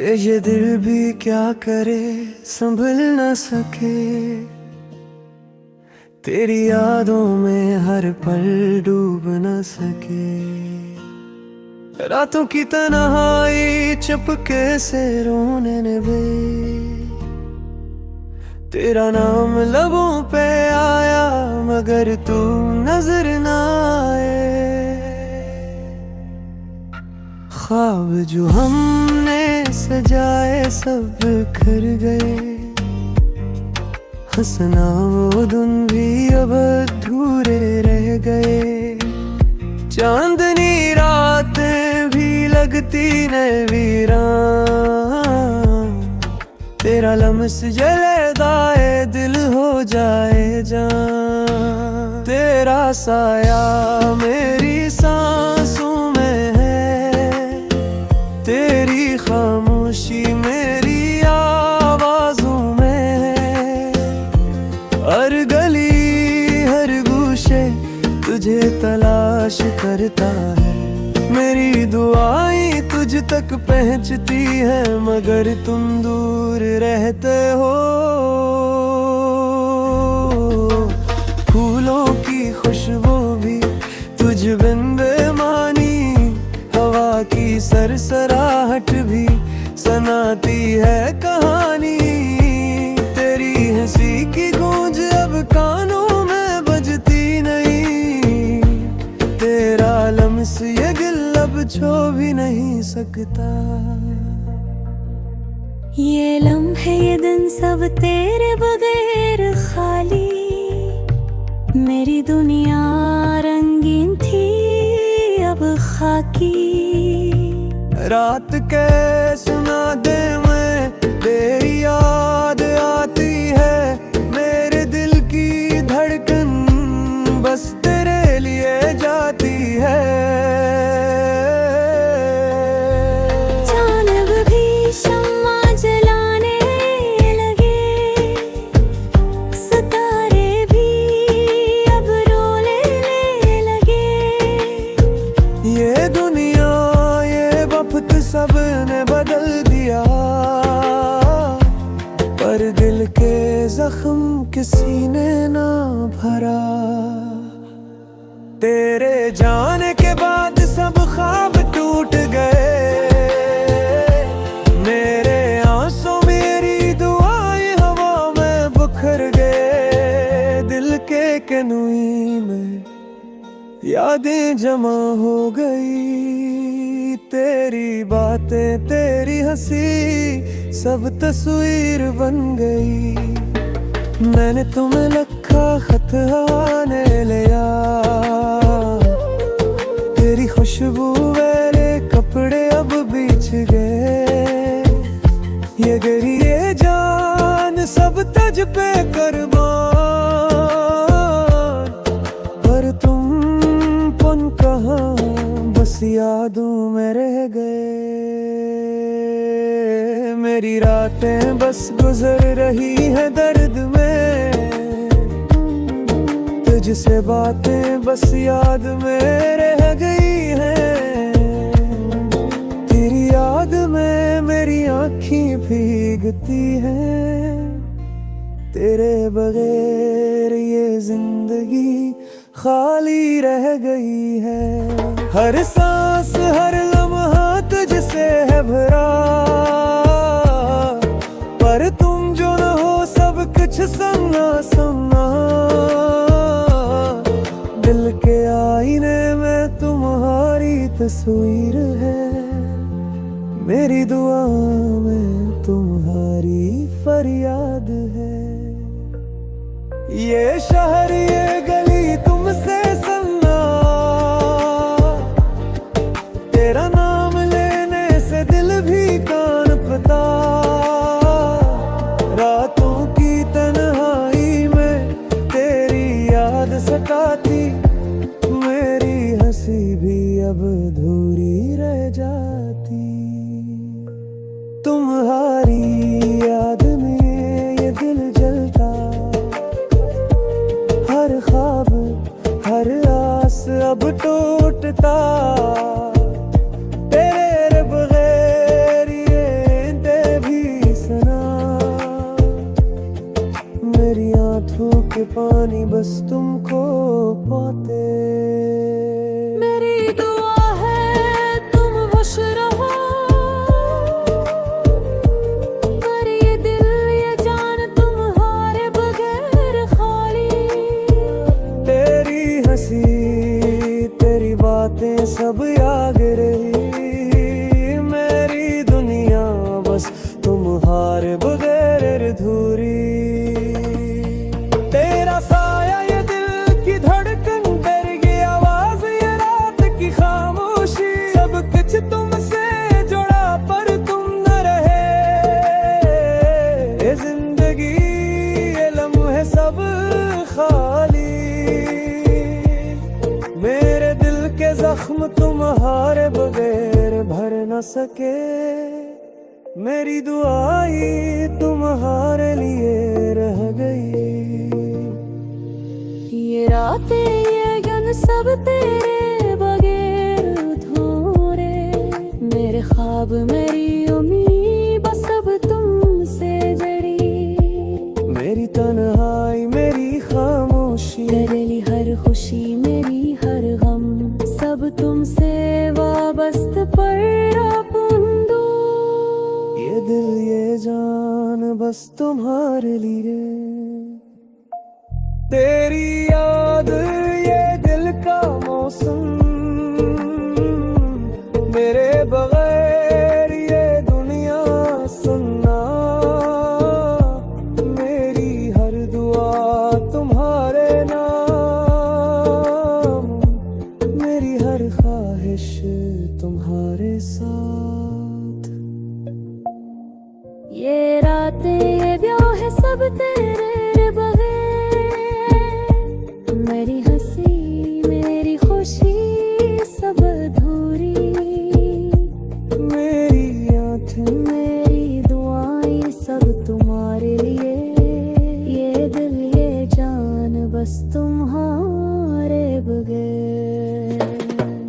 ये दिल भी क्या करे संभल न सके, तेरी यादों में हर पल डूब न सके। रातों की तन्हाई चुपके से रोने लगे, तेरा नाम लबों पे आया मगर तू नजर न आए। ख्वाब जो हमने सजाए सब बिखर गए, हंसना वो दिन भी अब अधूरे रह गए। चांदनी रातें भी लगती न वीरान, तेरा लम्स जले दाए दिल हो जाए जान। तेरा साया मेरी सांसों में है, तेरी खामोशी मेरी आवाजों में है। हर गली हर गूशे तुझे तलाश करता है, मेरी दुआएं तुझ तक पहुंचती है मगर तुम दूर रहते हो। फूलों की खुशबू भी तुझ बिन बेमानी, हवा की सरसराहट भी सुनाती है कहानी। तेरी हंसी की गूंज अब कानों में बजती नहीं, तेरा लम्स ये गिल अब छू भी नहीं सकता। ये लम्हे ये दिन सब तेरे बगैर खाली, मेरी दुनिया रंगीन थी अब खाकी। रात के सुना दे मैं तेरी याद आती है, मेरे दिल की धड़कन बस तेरे लिए जाती है। जानब भी शम्मा जलाने लगे, सितारे भी अब रोने लगे। ये दुनिया ये वक्त सबने बदल दिया, पर दिल के जख्म किसी ने ना भरा। तेरे जाने के बाद सब ख्वाब टूट गए, मेरे आंसू मेरी दुआएं हवा में बिखर गए। दिल के कनूई में यादें जमा हो गई, तेरी बातें तेरी हंसी सब तस्वीर बन गई। मैंने तुम्हें लिखा खत आने लिया, तेरी खुशबू वाले कपड़े अब बिछ गए। ये गरी ये जान सब तुझ पे कुर्बान, पर तुम पुन कहाँ बस यादों में रह गए। मेरी रातें बस गुजर रही है दर्द में, तुझसे बातें बस याद में रह गई हैं। तेरी याद में मेरी आँखें भीगती हैं, तेरे बगैर ये जिंदगी खाली रह गई है। हर सांस हर लम्हा तुझसे है भरा, पर तुम जो न हो सब कुछ सुनना सुनना। दिल के आईने में तुम्हारी तस्वीर है, मेरी दुआ में तुम्हारी फरियाद है। ये शहर ये गली तुमसे सन्ना, तेरा नाम लेने से दिल भी कांपता। रातों की तन्हाई में तेरी याद सताती, मेरी हंसी भी अब अधूरी रह जाती। तुम्हारी याद में ये दिल जलता, हर ख्वाब हर आस अब टूटता। के पानी बस तुमको पाते। मेरी दुआ है तुम खुश रहो, पर ये दिल ये जान तुम्हारे बगैर खाली। तेरी हंसी तेरी बातें सब याद रही, मेरी दुनिया बस तुम्हारे बगैर अधूरी। तेरा साया ये दिल की धड़कन, डर की आवाज ये रात की खामोशी, सब कुछ तुमसे जुड़ा पर तुम न रहे। ये जिंदगी ये लम्हे सब खाली, मेरे दिल के जख्म तुम्हारे बगैर भर न सके। मेरी दुआई तुम्हारे लिए रह गई। ये रातें ये गन सब तेरे बगैर अधूरे, मेरे ख्वाब मेरी उम्मीद बस सब तुमसे जड़ी। मेरी तन्हाई मेरी खामोशी, तेरी हर खुशी मेरी हर गम, सब तुमसे वाबस्त पर अपंदो। ये दिल ये जान बस तुम्हारे लिए। तेरी याद ये दिल का मौसम, मेरे बगैर ये दुनिया सुनना। मेरी हर दुआ तुम्हारे नाम, मेरी हर ख्वाहिश तुम्हारे साथ। ये रातें ये ब्याह है सब तेरे बगैर, मेरी हंसी मेरी खुशी सब अधूरी। मेरी आँखें मेरी दुआएं सब तुम्हारे लिए, ये दिल ये जान बस तुम्हारे बगैर।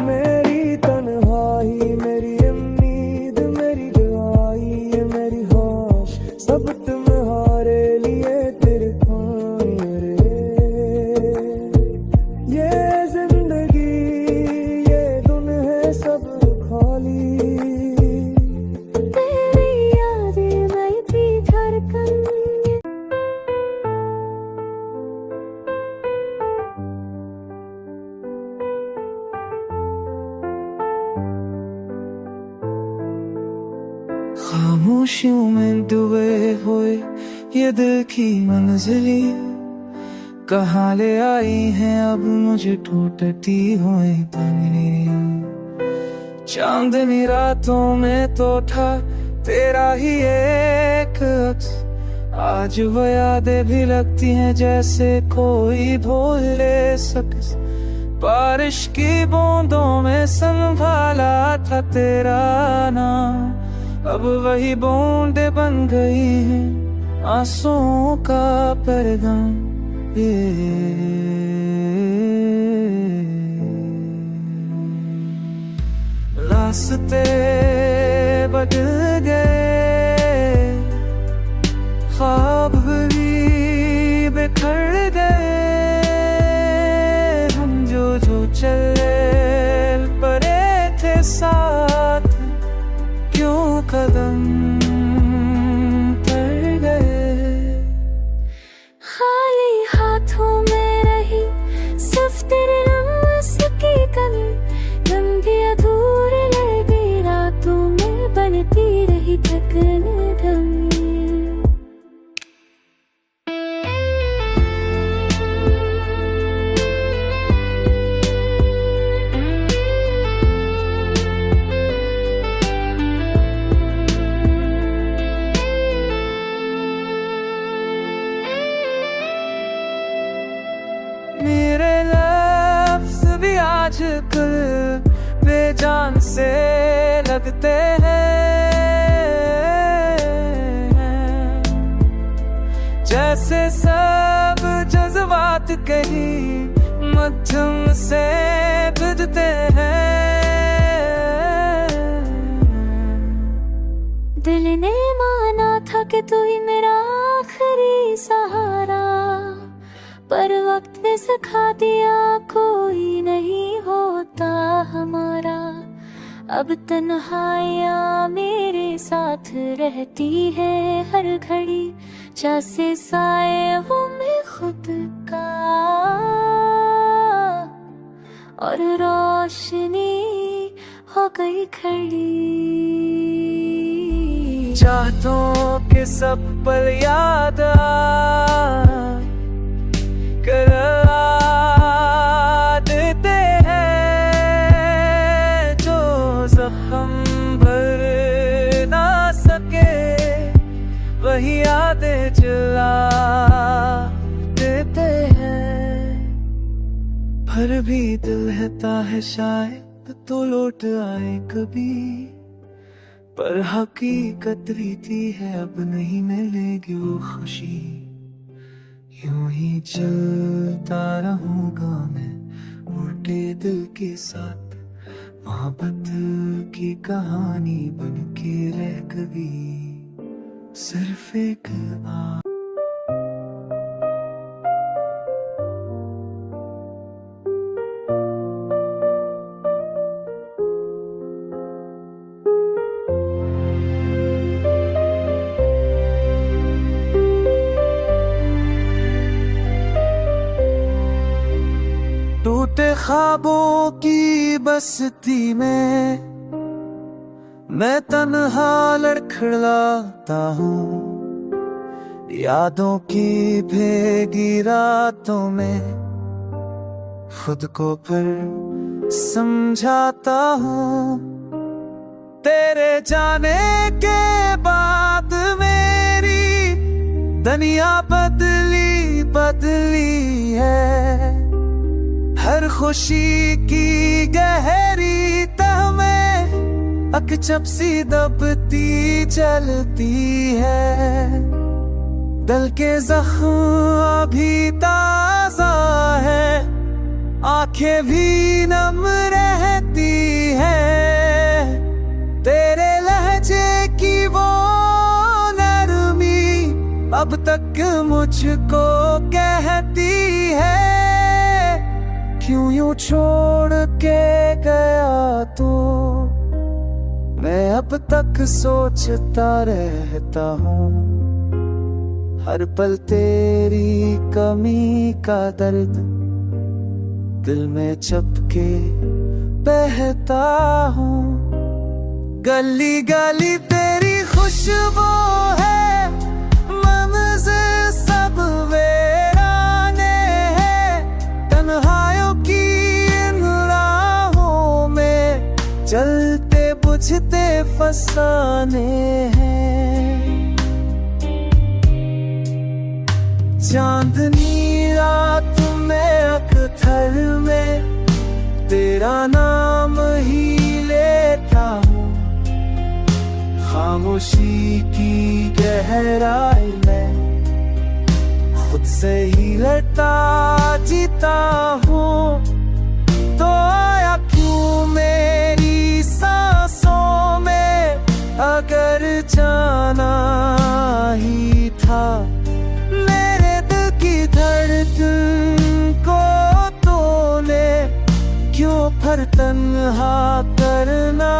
मेरी तन्हाई मेरी उम्मीद मेरी दुआई ये मेरी ख्वाहिश, सब तुम्हारे लिए तेरे खाने रे। ये जिंदगी ये धुन है सब खाली, तेरी यादें मैं थी धड़कन। खामोशियों में डूबे हुए ये दिल की मंजिली, कहाँ ले आई हैं अब मुझे टूटती हुई तन्हाई। चांदनी रातों में तो था तेरा ही एक अक्स, आज वो यादें भी लगती हैं जैसे कोई भूल ले सके। बारिश की बूंदों में संभाला था तेरा नाम, अब वही बूंदे बन गई हैं आंसुओं का पैगाम। रास्ते बदल गए, ख्वाब भी बिखर गए, हम जो चले पड़े थे साथ, क्यों कदम तर गए। खाली हाथों में रही सिर्फ तेरे रंग की कमी, लंबी अधूरी रह गई रातों में बनती रही थकन धमी। मेरे लफ्ज़ भी आजकल बेजान से लगते हैं, जैसे सब जज्बात कहीं मध्यम से गुजरते हैं। दिल ने माना था कि तू ही मेरा आखिरी सहारा, वक्त ने सिखा दिया कोई नहीं होता हमारा। अब तन्हाइयाँ मेरे साथ रहती है हर घड़ी, जैसे साए हूँ मैं खुद का और रोशनी हो गई खड़ी। चाहतों के सब पल याद आए करवा देते हैं, जो जख्म भर ना सके वही यादें जला देते हैं। पर भी दिल रहता है शायद तो लौट आए कभी, पर हकीकत रीति है अब नहीं मिलेगी वो खुशी। यूं ही चलता रहूंगा मैं उल्टे दिल के साथ, मोहब्बत की कहानी बन के रह गई सिर्फ एक टूटे ख्वाबों की बस्ती में मैं तन्हा लड़खड़ाता हूँ, यादों की भीगी रातों में खुद को फिर समझाता हूँ। तेरे जाने के बाद मेरी दुनिया बदली बदली है, हर खुशी की गहरी तह में अकचप सी दबती चलती है। दिल के जख्म अभी ताजा है, आंखें भी नम रहती है। तेरे लहजे की वो नरमी अब तक मुझको कहती है, क्यों यूं छोड़ के गया तू। मैं अब तक सोचता रहता हूँ, हर पल तेरी कमी का दर्द दिल में चपके बहता हूँ। गली गली तेरी खुशबू है, मंज़िल सब वीराने हैं, तन्हाइयों की इन राहों में जलते बुझते फसाने हैं। चांदनी रात में अख्तर में तेरा नाम ही लेता हूँ, खामोशी की गहराई में खुद से ही लड़ता जीता हूँ। तो आया क्यों मेरी सांसों में अगर जाना ही था, मेरे दिल की धड़कन को तोने क्यों फिर तन्हा करना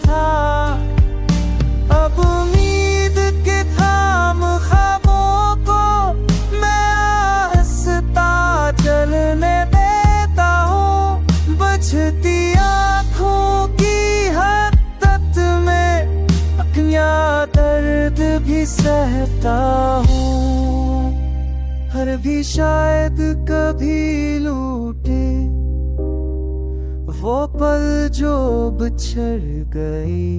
था। अब उम्मीद के थाम ख्वाबों को मैं आहिस्ता जलने देता हूँ, बचती आँखों की हदत में अपना दर्द भी सहता हूँ। हर भी शायद कभी लूटे वो पल जो बिछड़ गई,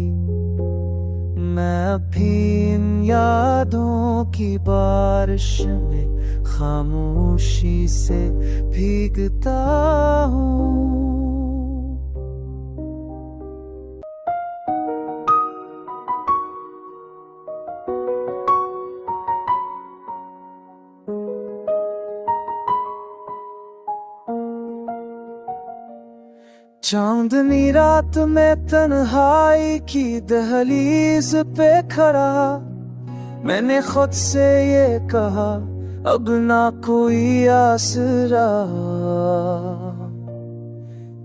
मैं अभी इन यादों की बारिश में खामोशी से भीगता हूँ। चांदनी रात में तन्हाई की दहलीज पे खड़ा मैंने खुद से ये कहा, अब ना कोई आसरा।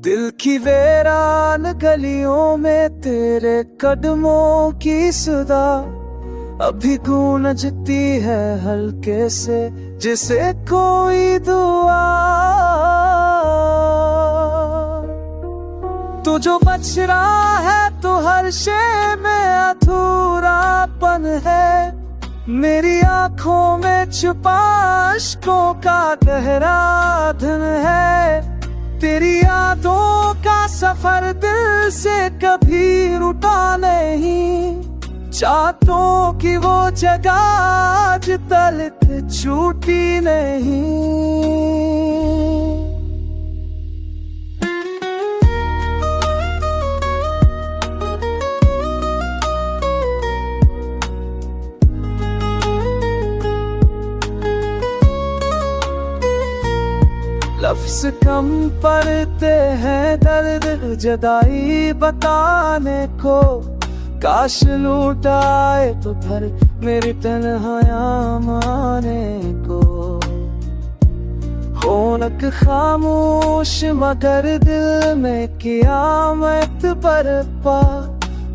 दिल की वीरान गलियों में तेरे कदमों की सदा अभी गूंजती है हल्के से, जिसे कोई दुआ। तू जो बच रहा है तो हर शे में अधूरापन है। मेरी आंखों में छुपा अश्कों का गहरा धन है। तेरी यादों का सफर दिल से कभी रुटा नहीं। चाहतों की वो जगह आज तलक छूटी नहीं। लफ्ज़ कम पड़ते हैं दर्द जुदाई बताने को। काश लूटाए तो भर मेरी तन्हाइयाँ माने को। होनक खामोश मगर दिल में क़यामत बरपा।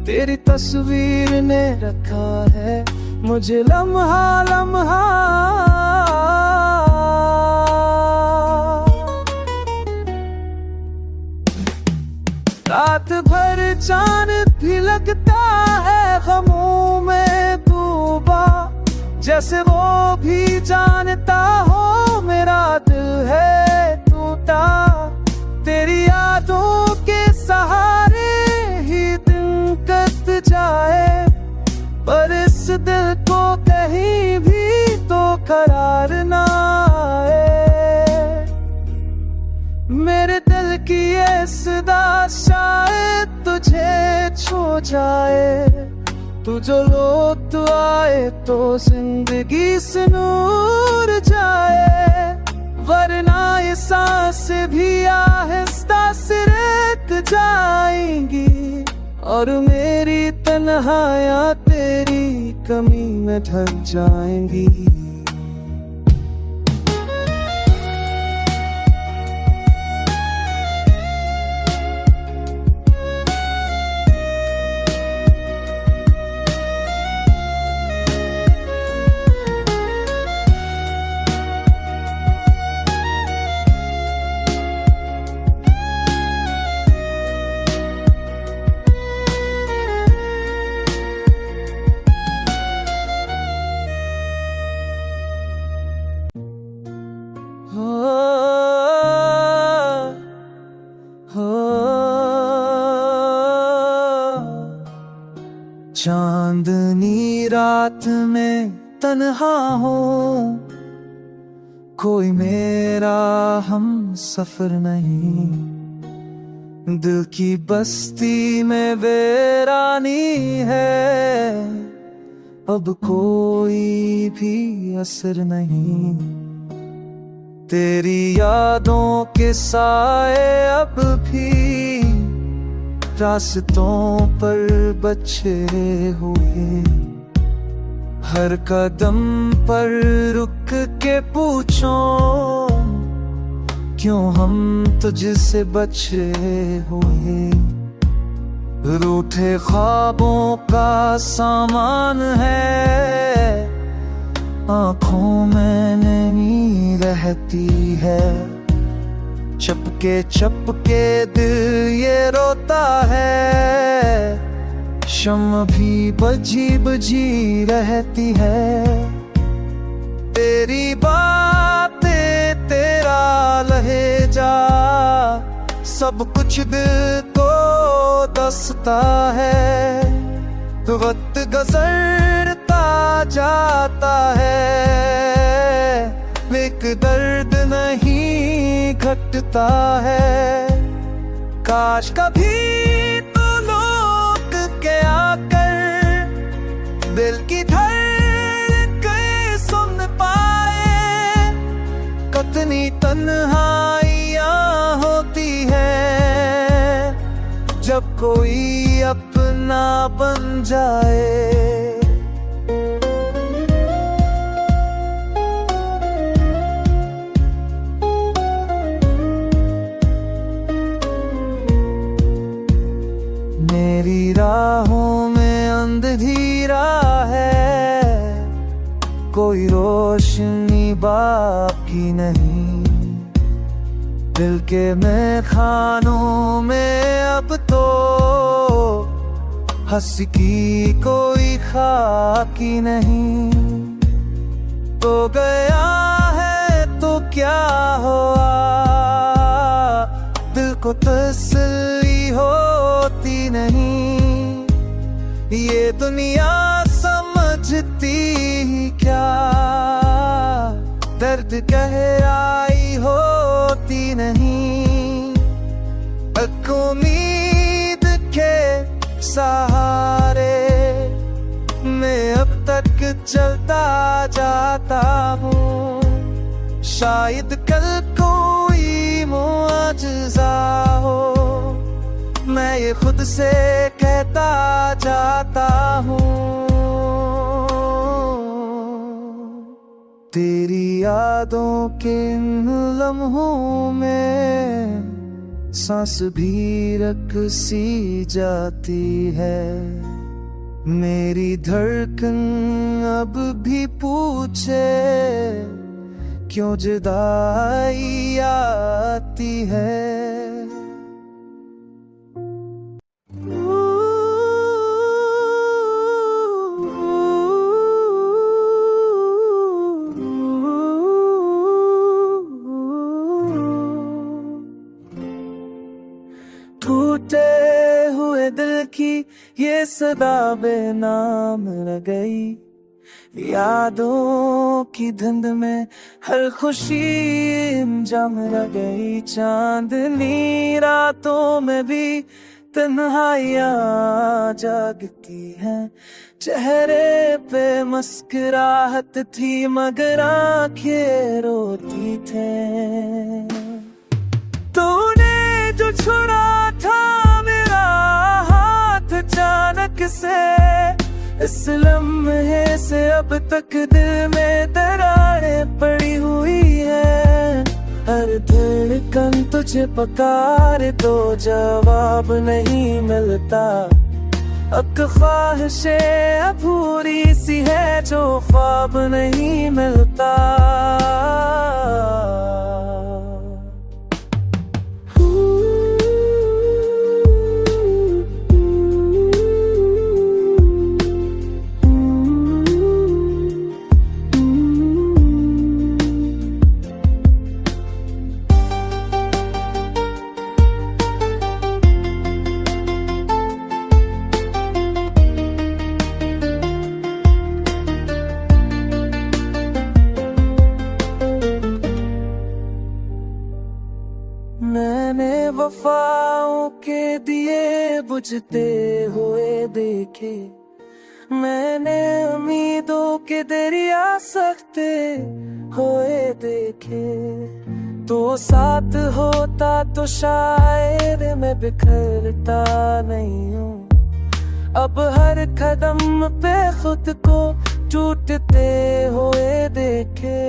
तेरी तस्वीर ने रखा है मुझे लम्हा लम्हा। रात भर चांद भी लगता है गमों में डूबा। जैसे वो भी जानता हो मेरा दिल है टूटा। तेरी यादों के सहारे ही दिन कट जाए, पर इस दिल को कहीं भी तो करार ना आए। मेरे दिल की ये सदा शायद तुझे छू जाए। तू जो लौट आए तो जिंदगी से नूर जाए, वरना ये सांस भी आहिस्ता सिरक जाएंगी। और मेरी तन्हाइयाँ तेरी कमी में ढक जाएंगी। चांदनी रात में तन्हा हो, कोई मेरा हम सफर नहीं। दिल की बस्ती में वीरानी है, अब कोई भी असर नहीं। तेरी यादों के साए अब भी रास्तों पर बचे हुए। हर कदम पर रुक के पूछो, क्यों हम तुझसे बचे हुए। रूठे ख्वाबों का सामान है, आँखों में नहीं रहती है। चपके दिल ये रोता है, शम्म भी बजी रहती है। तेरी बातें तेरा लहजा सब कुछ दिल को दसता है। वक्त गुजरता जाता है, एक दर्द नहीं घटता है। काश कभी तो लौट के आकर दिल की धड़कन सुन पाए। कितनी तन्हाइयाँ होती है जब कोई अपना बन जाए। रोशनी बाकी नहीं, दिल के मैं खानों में अब तो हंस की कोई खाकी नहीं। तो गया है तो क्या हुआ, दिल को तसल्ली होती नहीं। ये दुनिया समझती ही क्या, दर्द गहराई होती नहीं। उम्मीद के सहारे मैं अब तक चलता जाता हूँ, शायद कल कोई मुआजिज़ा हो, मैं ये खुद से कहता जाता हूँ। तेरी यादों के इन लम्हों में सांस भी रख सी जाती है। मेरी धड़कन अब भी पूछे क्यों जुदाई आती है। टूटे हुए दिल की ये सदा बेनाम रह गई, यादों की धुंध में हर खुशी इंजाम रह गई। चांदनी रातों में भी तन्हाइयाँ जागती हैं, चेहरे पे मुस्कुराहट थी मगर आंखें रोती थे। तूने जो छुड़ा था मेरा हाथ अचानक से, इस लम्हे से अब तक दिल में दरारें पड़ी हुई है। हर धड़कन तुझे पुकारे तो जवाब नहीं मिलता, अब ख्वाहिशें अधूरी सी है जो ख्वाब नहीं मिलता। मैंने वफाओं के दिए बुझते हुए देखे, मैंने उम्मीदों के दरिया सकते हुए देखे। तो साथ होता तो शायद मैं बिखरता नहीं हूँ, अब हर कदम पे खुद को टूटते हुए देखे।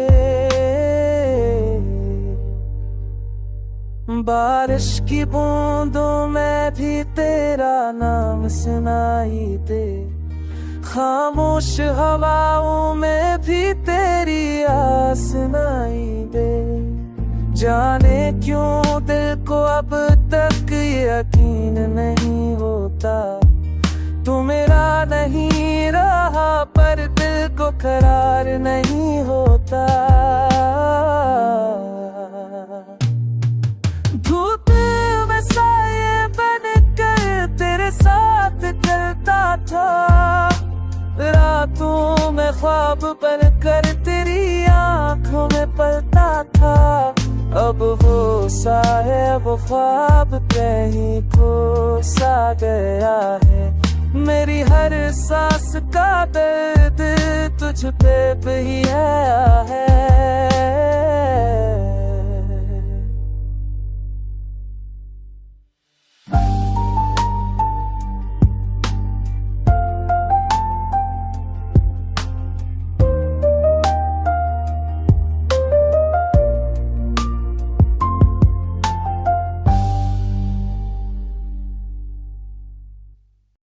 बारिश की बूंदों में भी तेरा नाम सुनाई दे, खामोश हवाओं में भी तेरी आस सुनाई दे। जाने क्यों दिल को अब तक यकीन नहीं होता, तू मेरा नहीं रहा पर दिल को करार नहीं होता। धूप में साये बनकर तेरे साथ चलता था, रातों में ख्वाब बनकर तेरी आंखों में पलता था। अब वो साये वो ख्वाब कहीं खो सा गया है, मेरी हर सांस का दर्द तुझ पे भी आया है।